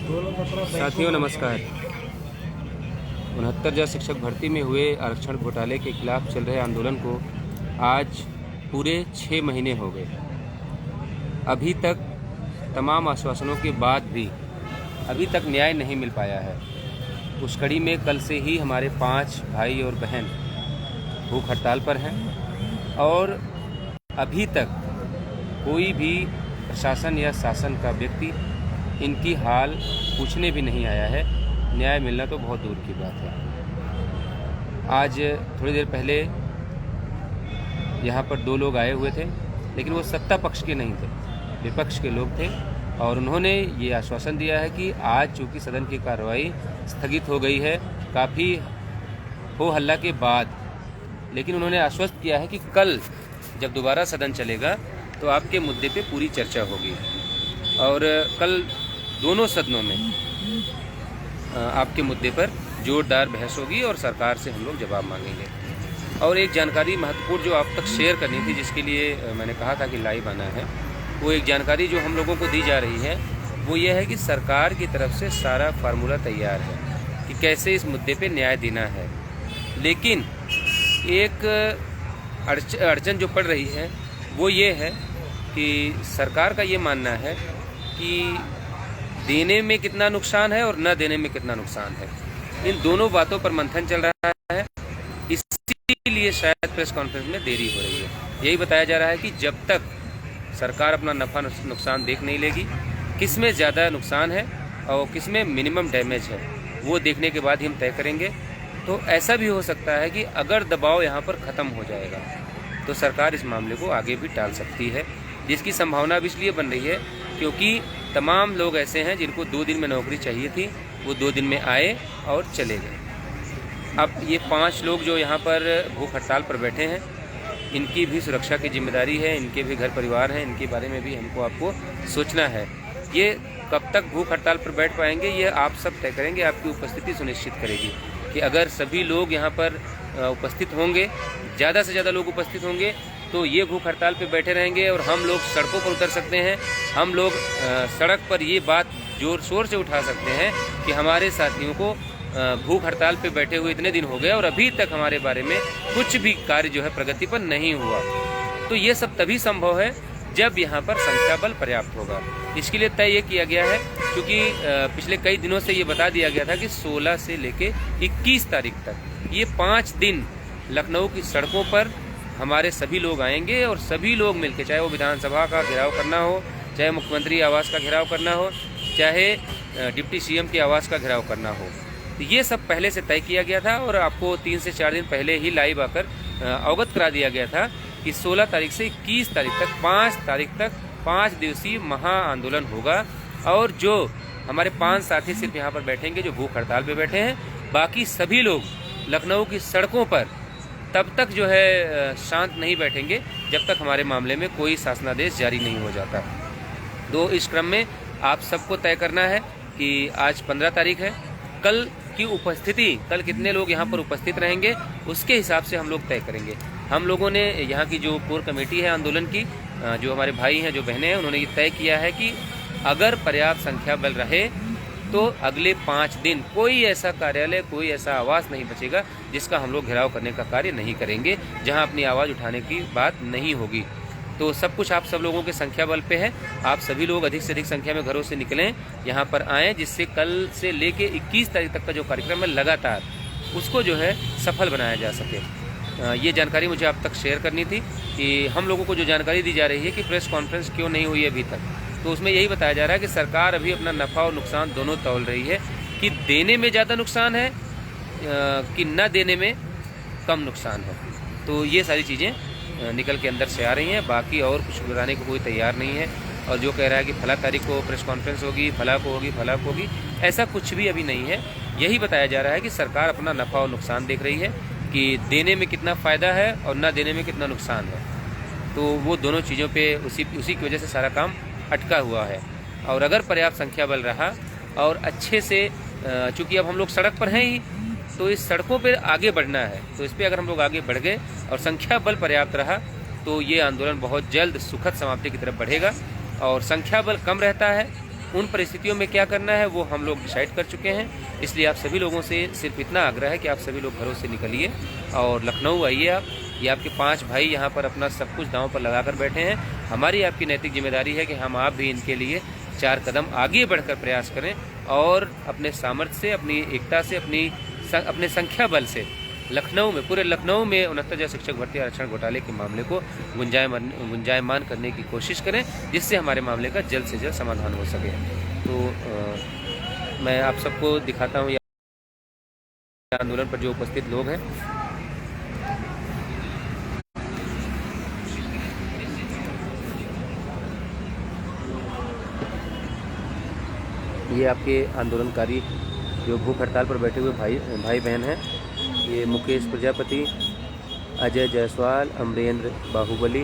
साथियों नमस्कार। 69,000 शिक्षक भर्ती में हुए आरक्षण घोटाले के खिलाफ चल रहे आंदोलन को आज पूरे 6 महीने हो गए। अभी तक तमाम आश्वासनों के बाद भी अभी तक न्याय नहीं मिल पाया है। उस कड़ी में कल से ही हमारे 5 भाई और बहन भूख हड़ताल पर हैं और अभी तक कोई भी प्रशासन या शासन का व्यक्ति इनकी हाल पूछने भी नहीं आया है। न्याय मिलना तो बहुत दूर की बात है। आज थोड़ी देर पहले यहाँ पर 2 लोग आए हुए थे, लेकिन वो सत्ता पक्ष के नहीं थे, विपक्ष के लोग थे और उन्होंने ये आश्वासन दिया है कि आज चूँकि सदन की कार्रवाई स्थगित हो गई है काफ़ी हो हल्ला के बाद, लेकिन उन्होंने आश्वस्त किया है कि कल जब दोबारा सदन चलेगा तो आपके मुद्दे पे पूरी चर्चा होगी और कल दोनों सदनों में आपके मुद्दे पर जोरदार बहस होगी और सरकार से हम लोग जवाब मांगेंगे। और एक जानकारी महत्वपूर्ण जो आप तक शेयर करनी थी, जिसके लिए मैंने कहा था कि लाइव आना है, वो एक जानकारी जो हम लोगों को दी जा रही है वो ये है कि सरकार की तरफ से सारा फार्मूला तैयार है कि कैसे इस मुद्दे पे न्याय देना है। लेकिन एक अड़चन जो पड़ रही है वो ये है कि सरकार का ये मानना है कि देने में कितना नुकसान है और न देने में कितना नुकसान है। इन दोनों बातों पर मंथन चल रहा है, इसीलिए शायद प्रेस कॉन्फ्रेंस में देरी हो रही है। यही बताया जा रहा है कि जब तक सरकार अपना नफा नुकसान देख नहीं लेगी, किस में ज़्यादा नुकसान है और किस में मिनिमम डैमेज है, वो देखने के बाद ही हम तय करेंगे। तो ऐसा भी हो सकता है कि अगर दबाव यहाँ पर ख़त्म हो जाएगा तो सरकार इस मामले को आगे भी टाल सकती है, जिसकी संभावना अब इसलिए बन रही है क्योंकि तमाम लोग ऐसे हैं जिनको 2 दिन में नौकरी चाहिए थी, वो 2 दिन में आए और चले गए। अब ये 5 लोग जो यहाँ पर भूख हड़ताल पर बैठे हैं, इनकी भी सुरक्षा की जिम्मेदारी है, इनके भी घर परिवार हैं, इनके बारे में भी हमको आपको सोचना है। ये कब तक भूख हड़ताल पर बैठ पाएंगे ये आप सब तय करेंगे, आपकी उपस्थिति सुनिश्चित करेगी कि अगर सभी लोग यहाँ पर उपस्थित होंगे, ज़्यादा से ज़्यादा लोग उपस्थित होंगे तो ये भूख हड़ताल पे बैठे रहेंगे और हम लोग सड़कों पर उतर सकते हैं। हम लोग सड़क पर ये बात जोर शोर से उठा सकते हैं कि हमारे साथियों को भूख हड़ताल पे बैठे हुए इतने दिन हो गए और अभी तक हमारे बारे में कुछ भी कार्य जो है प्रगति पर नहीं हुआ। तो ये सब तभी संभव है जब यहाँ पर संख्या बल पर्याप्त होगा। इसके लिए तय ये किया गया है, क्योंकि पिछले कई दिनों से ये बता दिया गया था कि 16 से लेके 21 तारीख तक ये 5 दिन लखनऊ की सड़कों पर हमारे सभी लोग आएंगे और सभी लोग मिलकर, चाहे वो विधानसभा का घेराव करना हो, चाहे मुख्यमंत्री आवास का घेराव करना हो, चाहे डिप्टी सीएम के आवास का घेराव करना हो, तो ये सब पहले से तय किया गया था और आपको 3 से 4 दिन पहले ही लाइव आकर अवगत करा दिया गया था कि 16 तारीख से 21 तारीख तक 5 तारीख तक 5 दिवसीय महा आंदोलन होगा। और जो हमारे 5 साथी सिर्फ यहाँ पर बैठेंगे जो भूख हड़ताल पे बैठे हैं, बाकी सभी लोग लखनऊ की सड़कों पर तब तक जो है शांत नहीं बैठेंगे जब तक हमारे मामले में कोई शासनादेश जारी नहीं हो जाता। तो इस क्रम में आप सबको तय करना है कि आज 15 तारीख है, कल की उपस्थिति, कल कितने लोग यहाँ पर उपस्थित रहेंगे उसके हिसाब से हम लोग तय करेंगे। हम लोगों ने यहाँ की जो कोर कमेटी है आंदोलन की, जो हमारे भाई हैं, जो बहनें हैं, उन्होंने ये तय किया है कि अगर पर्याप्त संख्या बल रहे तो अगले 5 दिन कोई ऐसा कार्यालय, कोई ऐसा आवास नहीं बचेगा जिसका हम लोग घेराव करने का कार्य नहीं करेंगे, जहां अपनी आवाज़ उठाने की बात नहीं होगी। तो सब कुछ आप सब लोगों के संख्या बल पे है। आप सभी लोग अधिक से अधिक संख्या में घरों से निकलें, यहाँ पर आएँ, जिससे कल से लेके 21 तारीख तक का जो कार्यक्रम है लगातार उसको जो है सफल बनाया जा सके। ये जानकारी मुझे आप तक शेयर करनी थी कि हम लोगों को जो जानकारी दी जा रही है कि प्रेस कॉन्फ्रेंस क्यों नहीं हुई अभी तक, तो उसमें यही बताया जा रहा है कि सरकार अभी अपना नफ़ा और नुकसान दोनों तौल रही है कि देने में ज़्यादा नुकसान है कि न देने में कम नुकसान है। तो ये सारी चीज़ें निकल के अंदर से आ रही हैं। बाकी और कुछ बताने को कोई तैयार नहीं है। और जो कह रहा है कि फला तारीख को प्रेस कॉन्फ्रेंस होगी, फला को होगी, फला को होगी, ऐसा कुछ भी अभी नहीं है। यही बताया जा रहा है कि सरकार अपना नफ़ा और नुकसान देख रही है कि देने में कितना फ़ायदा है और न देने में कितना नुकसान है। तो वो दोनों चीज़ों पे उसी की वजह से सारा काम अटका हुआ है। और अगर पर्याप्त संख्या बल रहा और अच्छे से, चूँकि अब हम लोग सड़क पर हैं ही, तो इस सड़कों पर आगे बढ़ना है, तो इस पर अगर हम लोग आगे बढ़ गए और संख्या बल पर्याप्त रहा तो ये आंदोलन बहुत जल्द सुखद समाप्ति की तरफ बढ़ेगा। और संख्या बल कम रहता है उन परिस्थितियों में क्या करना है वो हम लोग डिसाइड कर चुके हैं। इसलिए आप सभी लोगों से सिर्फ इतना आग्रह है कि आप सभी लोग घरों से निकलिए और लखनऊ आइए। आप ये आपके 5 भाई यहाँ पर अपना सब कुछ दांव पर लगा कर बैठे हैं। हमारी आपकी नैतिक जिम्मेदारी है कि हम आप भी इनके लिए 4 कदम आगे बढ़कर प्रयास करें और अपने सामर्थ्य से, अपनी एकता से, अपने संख्या बल से लखनऊ में, पूरे लखनऊ में 69 शिक्षक भर्ती आरक्षण घोटाले के मामले को गुंजायमान करने की कोशिश करें, जिससे हमारे मामले का जल्द से जल्द समाधान हो सके। तो मैं आप सबको दिखाता हूँ आंदोलन पर जो उपस्थित लोग हैं। ये आपके आंदोलनकारी जो भूख हड़ताल पर बैठे हुए भाई बहन हैं। ये मुकेश प्रजापति, अजय जायसवाल, अमरेंद्र बाहुबली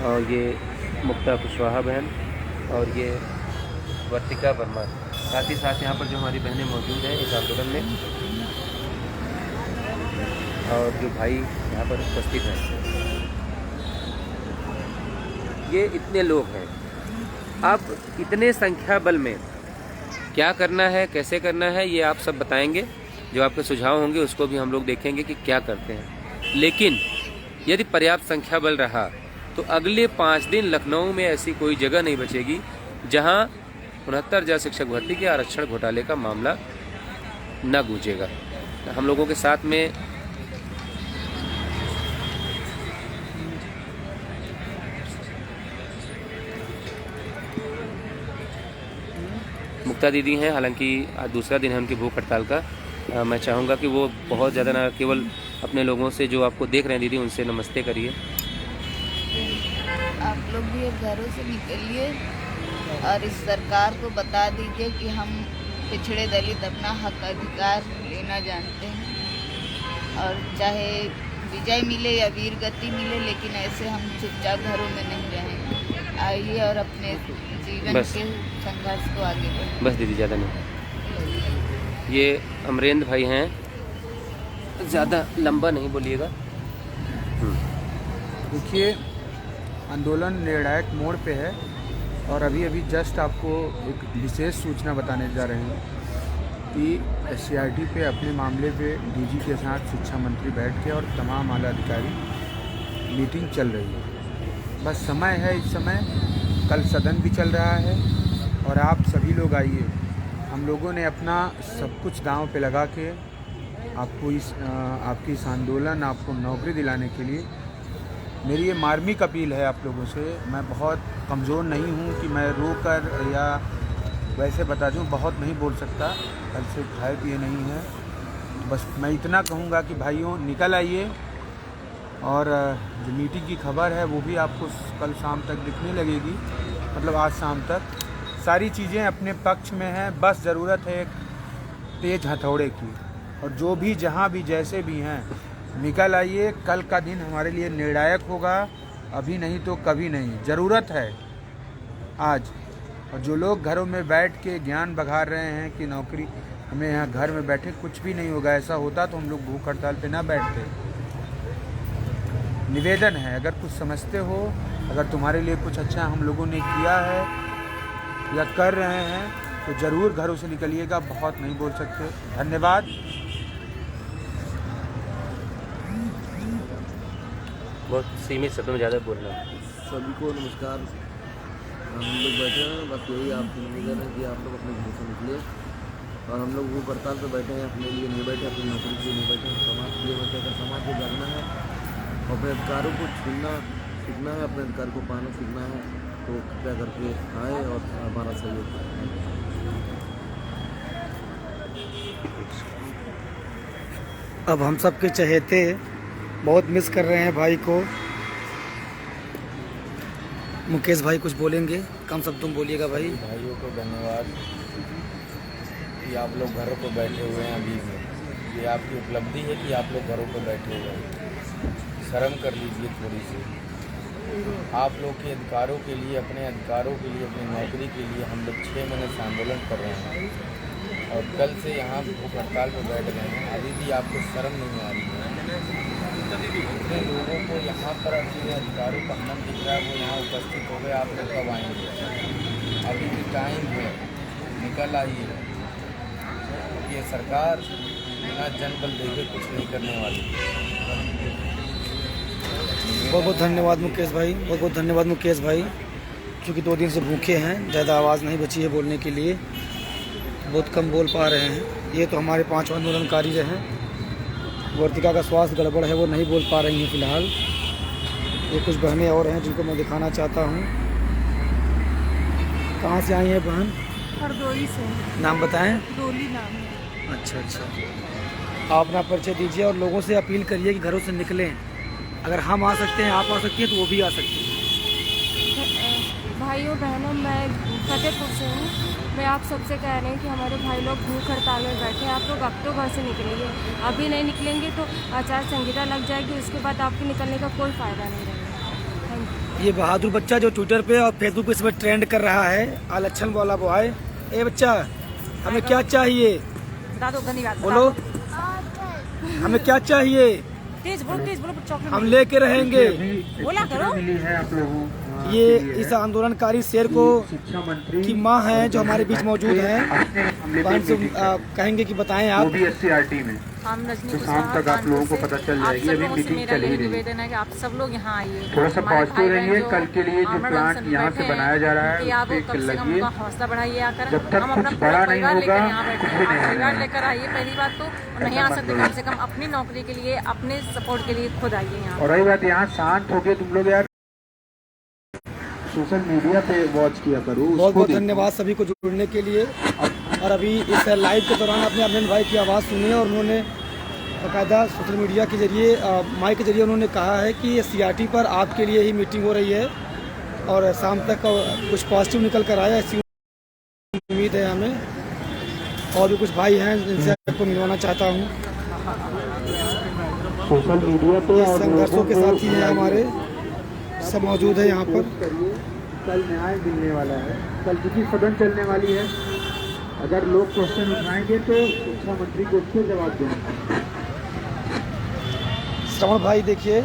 और ये मुक्ता कुशवाहा बहन और ये वर्तिका वर्मा। साथ ही साथ यहाँ पर जो हमारी बहनें मौजूद हैं इस आंदोलन में और जो भाई यहाँ पर उपस्थित हैं, ये इतने लोग हैं। अब इतने संख्या बल में क्या करना है, कैसे करना है, ये आप सब बताएंगे। जो आपके सुझाव होंगे उसको भी हम लोग देखेंगे कि क्या करते हैं। लेकिन यदि पर्याप्त संख्या बल रहा तो अगले 5 दिन लखनऊ में ऐसी कोई जगह नहीं बचेगी जहां 69,000 शिक्षक भर्ती के आरक्षण घोटाले का मामला न गूंजेगा। हम लोगों के साथ में मुक्ता दीदी हैं। हालांकि आज दूसरा दिन है उनकी भूख हड़ताल का। मैं चाहूँगा कि वो बहुत ज़्यादा ना केवल अपने लोगों से जो आपको देख रहे हैं दीदी, उनसे नमस्ते करिए। आप लोग भी घरों से निकलिए और इस सरकार को बता दीजिए कि हम पिछड़े दलित अपना हक अधिकार लेना जानते हैं और चाहे विजय मिले या वीर गति मिले, लेकिन ऐसे हम चुपचाप घरों में नहीं रहेंगे। आइए और अपने जीवन के संघर्ष को आगे बढ़ाएं। बस दीदी, ज़्यादा नहीं। ये अमरेंद्र भाई हैं, ज़्यादा लंबा नहीं बोलिएगा। देखिए, आंदोलन निर्णायक मोड़ पे है और अभी जस्ट आपको एक विशेष सूचना बताने जा रहे हैं कि SCRT पे अपने मामले पे DG के साथ शिक्षा मंत्री बैठ के और तमाम आला अधिकारी मीटिंग चल रही है। बस समय है, इस समय कल सदन भी चल रहा है और आप सभी लोग आइए। हम लोगों ने अपना सब कुछ दांव पे लगा के आपको आपकी इस आंदोलन, आपको नौकरी दिलाने के लिए मेरी ये मार्मिक अपील है आप लोगों से। मैं बहुत कमज़ोर नहीं हूँ कि मैं रो कर या वैसे बता दूँ, बहुत नहीं बोल सकता, कल से खाए पिए नहीं है। बस मैं इतना कहूँगा कि भाइयों निकल आइए और जो मीटिंग की खबर है वो भी आपको कल शाम तक दिखने लगेगी, मतलब आज शाम तक। सारी चीज़ें अपने पक्ष में हैं, बस ज़रूरत है एक तेज़ हथौड़े की। और जो भी जहाँ भी जैसे भी हैं निकल आइए। कल का दिन हमारे लिए निर्णायक होगा, अभी नहीं तो कभी नहीं। ज़रूरत है आज। और जो लोग घरों में बैठ के ज्ञान बघार रहे हैं कि नौकरी हमें यहाँ घर में बैठे कुछ भी नहीं होगा, ऐसा होता तो हम लोग भूख हड़ताल पे ना बैठते। निवेदन है, अगर कुछ समझते हो, अगर तुम्हारे लिए कुछ अच्छा हम लोगों ने किया है या कर रहे हैं तो ज़रूर घरों से निकलिएगा। बहुत नहीं बोल सकते। धन्यवाद। बहुत सीमित शब्दों में ज़्यादा बोलना। सभी को नमस्कार। हम लोग बैठे हैं, बस यही आपसे निवेदन है कि आप लोग अपने घर से निकले। और हम लोग भूख हड़ताल पर बैठे हैं, अपने लिए नहीं बैठे, अपनी नौकरी के लिए नहीं बैठे, समाज के लिए बैठे। अगर समाज को जानना है, अपने अधिकारों को छीनना सीखना है, अपने अधिकार को पाना सीखना है, तो कृपया करके आए और हमारा सहयोग करें। अब हम सब के चहेते बहुत मिस कर रहे हैं भाई को। मुकेश भाई कुछ बोलेंगे, कम सब तुम बोलिएगा भाई। भाइयों को धन्यवाद कि आप लोग घरों पर बैठे हुए हैं। अभी ये आपकी उपलब्धि है कि आप लोग घरों पर बैठे हुए हैं। शर्म कर लीजिए थोड़ी सी। आप लोग के अधिकारों के लिए, अपने अधिकारों के लिए, अपनी नौकरी के लिए हम लोग 6 महीने से आंदोलन कर रहे हैं और कल से यहाँ भूख हड़ताल पर बैठ गए हैं। अभी भी आपको शर्म नहीं आ रही है। जितने लोगों को यहाँ पर अपने अधिकारों का हनन दिख रहा है वो यहाँ उपस्थित हो गए, आप लोग कब आएंगे? अभी जो टाइम है निकल आई है। ये सरकार बिना जनबल देखे कुछ नहीं करने वाली। बहुत बहुत धन्यवाद मुकेश भाई, बहुत बहुत धन्यवाद मुकेश भाई, क्योंकि 2 दिन से भूखे हैं, ज़्यादा आवाज़ नहीं बची है बोलने के लिए, बहुत कम बोल पा रहे हैं। ये तो हमारे 5 आंदोलनकारी जो हैं, वर्तिका का स्वास्थ्य गड़बड़ है, वो नहीं बोल पा रही हैं फ़िलहाल। ये कुछ बहनें और हैं जिनको मैं दिखाना चाहता हूँ। कहाँ से आई हैं बहन? हरदोई से। नाम बताएं। डोली नाम है। अच्छा अच्छा, आप अपना परिचय दीजिए और लोगों से अपील करिए कि घरों से निकलें। अगर हम आ सकते हैं, आप आ सकती हैं, तो वो भी आ सकती हैं। भाइयों बहनों, मैं फतेहपुर से हूँ। मैं आप सबसे कह रही हूँ कि हमारे भाई लोग भूख हड़ताल में बैठे हैं। आप लोग अब तो घर से निकलेंगे, अभी नहीं निकलेंगे तो आचार संहिता लग जाएगी, उसके बाद आपको निकलने का कोई फ़ायदा नहीं रहेगा। ये बहादुर बच्चा जो ट्विटर पे और फेसबुक पे इस पर ट्रेंड कर रहा है, आलक्षण वाला बॉय। ए बच्चा, हमें क्या चाहिए? दादो धन्यवाद। बोलो, हमें क्या चाहिए? तेज बोलो चॉकलेट हम लेके रहेंगे। बोला करो। मिली है आप लोगों ये इस आंदोलनकारी शेर को शिक्षा मंत्री की माँ हैं जो हमारे बीच मौजूद हैं, बहन से कहेंगे कि बताएं आप। वो भी SCRT में। हम रजनी तो शाम तक आप लोगों को पता चल जाएगी। अभी मीटिंग चल ही रही है। निवेदन है कि आप सब लोग यहाँ आइए, थोड़ा सा हमारे पॉजिटिव भाई रहिए। बहन कल के लिए जो प्लांट यहाँ से बनाया जा रहा कि आप है कम से कम उनका हौसला बढ़ाइए आकर। जब तक हम अपना कुछ पूरा बड़ा नहीं परिवार लेकर होगा, यहाँ बैठे कुछ भी हैं। नहीं आप परिवार होगा। लेकर आइए पहली बात तो, और नहीं आ सकते कम से कम अपनी नौकरी के लिए, अपने सपोर्ट के लिए खुद आइए यहाँ। और रही बात, यहाँ शांत होके तुम लोग यार सोशल मीडिया पे वॉच किया करो। बहुत बहुत धन्यवाद सभी को जुड़ने के लिए। और अभी इस लाइव के दौरान अपने अमन भाई की आवाज़ सुनी और उन्होंने बाकायदा सोशल मीडिया के जरिए, माइक के जरिए उन्होंने कहा है कि ये CRT पर आपके लिए ही मीटिंग हो रही है और शाम तक कुछ पॉजिटिव निकल कर आया, ऐसी उम्मीद है हमें। और भी कुछ भाई हैं जिनसे आपको मिलवाना चाहता हूँ। सोशल मीडिया पे संघर्षों के साथी हैं हमारे, सब मौजूद है यहाँ पर। कल न्याय मिलने वाला है। कल क्योंकि सदन चलने वाली है, अगर लोग क्वेश्चन उठाएंगे तो शिक्षा मंत्री को उसके जवाब देंगे। श्रवण भाई देखिए,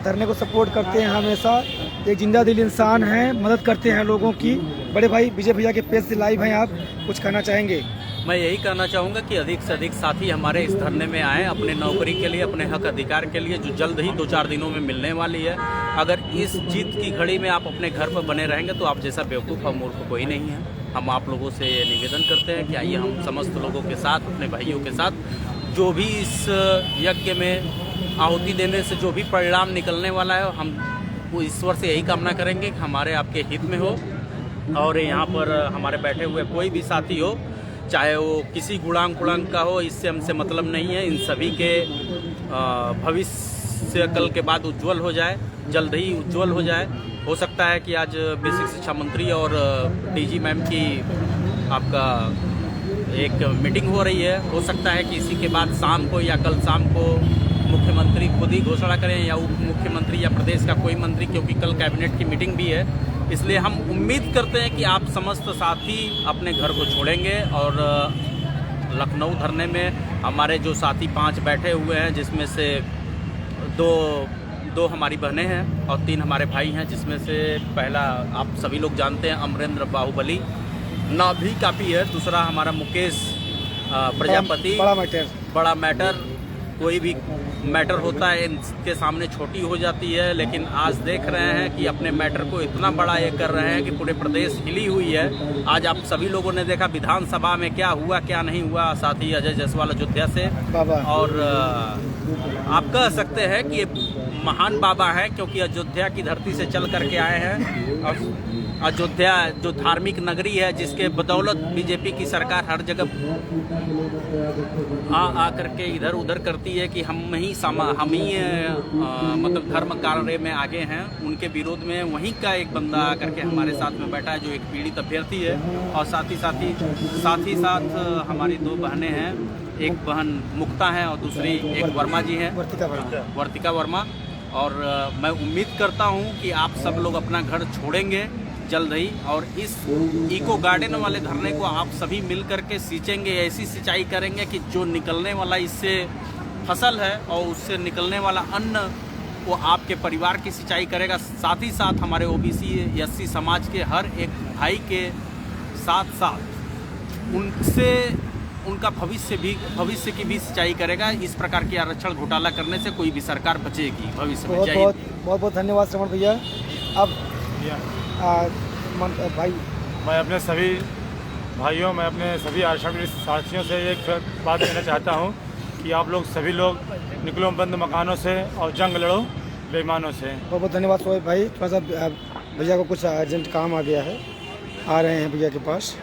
धरने को सपोर्ट करते हैं हमेशा, एक जिंदा दिल इंसान हैं, मदद करते हैं लोगों की। बड़े भाई विजय भैया के पेज से लाइव हैं, आप कुछ कहना चाहेंगे? मैं यही कहना चाहूँगा कि अधिक से अधिक साथी हमारे इस धरने में आएँ, अपने नौकरी के लिए, अपने हक अधिकार के लिए, जो जल्द ही 2-4 दिनों में मिलने वाली है। अगर इस जीत की घड़ी में आप अपने घर पर बने रहेंगे तो आप जैसा बेवकूफ़ और मूर्ख कोई नहीं है। हम आप लोगों से निवेदन करते हैं कि आइए हम समस्त लोगों के साथ, अपने भाइयों के साथ, जो भी इस यज्ञ में आहुति देने से जो भी परिणाम निकलने वाला है, हम वो ईश्वर से यही कामना करेंगे कि हमारे आपके हित में हो। और यहाँ पर हमारे बैठे हुए कोई भी साथी हो, चाहे वो किसी गुणांक का हो, इससे हमसे मतलब नहीं है। इन सभी के भविष्य कल के बाद उज्जवल हो जाए, जल्द ही उज्जवल हो जाए। हो सकता है कि आज बेसिक शिक्षा मंत्री और DG मैम की आपका एक मीटिंग हो रही है। हो सकता है कि इसी के बाद शाम को या कल शाम को मुख्यमंत्री खुद ही घोषणा करें, या उप मुख्यमंत्री या प्रदेश का कोई मंत्री, क्योंकि कल कैबिनेट की मीटिंग भी है। इसलिए हम उम्मीद करते हैं कि आप समस्त साथी अपने घर को छोड़ेंगे। और लखनऊ धरने में हमारे जो साथी 5 बैठे हुए हैं, जिसमें से दो हमारी बहनें हैं और 3 हमारे भाई हैं, जिसमें से पहला आप सभी लोग जानते हैं अमरेंद्र बाहुबली, ना भी काफ़ी है। दूसरा हमारा मुकेश प्रजापति। बड़ा मैटर, कोई भी मैटर होता है इनके सामने छोटी हो जाती है, लेकिन आज देख रहे हैं कि अपने मैटर को इतना बड़ा ये कर रहे हैं कि पूरे प्रदेश हिली हुई है। आज आप सभी लोगों ने देखा विधानसभा में क्या हुआ क्या नहीं हुआ, साथी अजय जायसवाल अयोध्या से। और आप कह सकते हैं कि ये महान बाबा हैं, क्योंकि अयोध्या की धरती से चल करके आए हैं। और अयोध्या जो धार्मिक नगरी है, जिसके बदौलत बीजेपी की सरकार हर जगह आ करके इधर उधर करती है कि हम ही मतलब धर्म कार्य में आगे हैं, उनके विरोध में वहीं का एक बंदा आकर के हमारे साथ में बैठा है, जो एक पीड़ित अभ्यर्थी है। और साथ ही साथ हमारी 2 बहनें हैं, एक बहन मुक्ता है और दूसरी एक वर्मा जी हैं, वर्तिका वर्मा। और मैं उम्मीद करता हूं कि आप सब लोग अपना घर छोड़ेंगे जल्द ही, और इस इको गार्डन वाले धरने को आप सभी मिल करके सींचेंगे, ऐसी सिंचाई करेंगे कि जो निकलने वाला इससे फसल है और उससे निकलने वाला अन्न वो आपके परिवार की सिंचाई करेगा। साथ ही साथ हमारे OBC SC समाज के हर एक भाई के साथ साथ उनसे उनका भविष्य की भी सिंचाई करेगा। इस प्रकार के आरक्षण घोटाला करने से कोई भी सरकार बचेगी भविष्य में। बहुत बहुत धन्यवाद श्रवण भैया। अब भाई मैं अपने सभी भाइयों, मैं अपने सभी आरक्षण साथियों से एक बात कहना चाहता हूं कि आप लोग सभी लोग निकलो बंद मकानों से और जंग लड़ो बेईमानों से। बहुत बहुत धन्यवाद सोहेब भाई। थोड़ा सा भैया को कुछ अर्जेंट काम आ गया है, आ रहे हैं भैया के पास।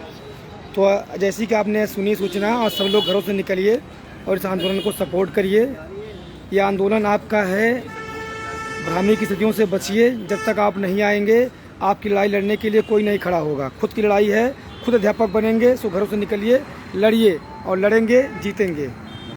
तो जैसी कि आपने सुनी सूचना, और सब लोग घरों से निकलिए और इस आंदोलन को सपोर्ट करिए। ये आंदोलन आपका है, भ्रामी की स्थितियों से बचिए। जब तक आप नहीं आएंगे, आपकी लड़ाई लड़ने के लिए कोई नहीं खड़ा होगा। खुद की लड़ाई है, खुद अध्यापक बनेंगे। सो घरों से निकलिए, लड़िए और लड़ेंगे, जीतेंगे।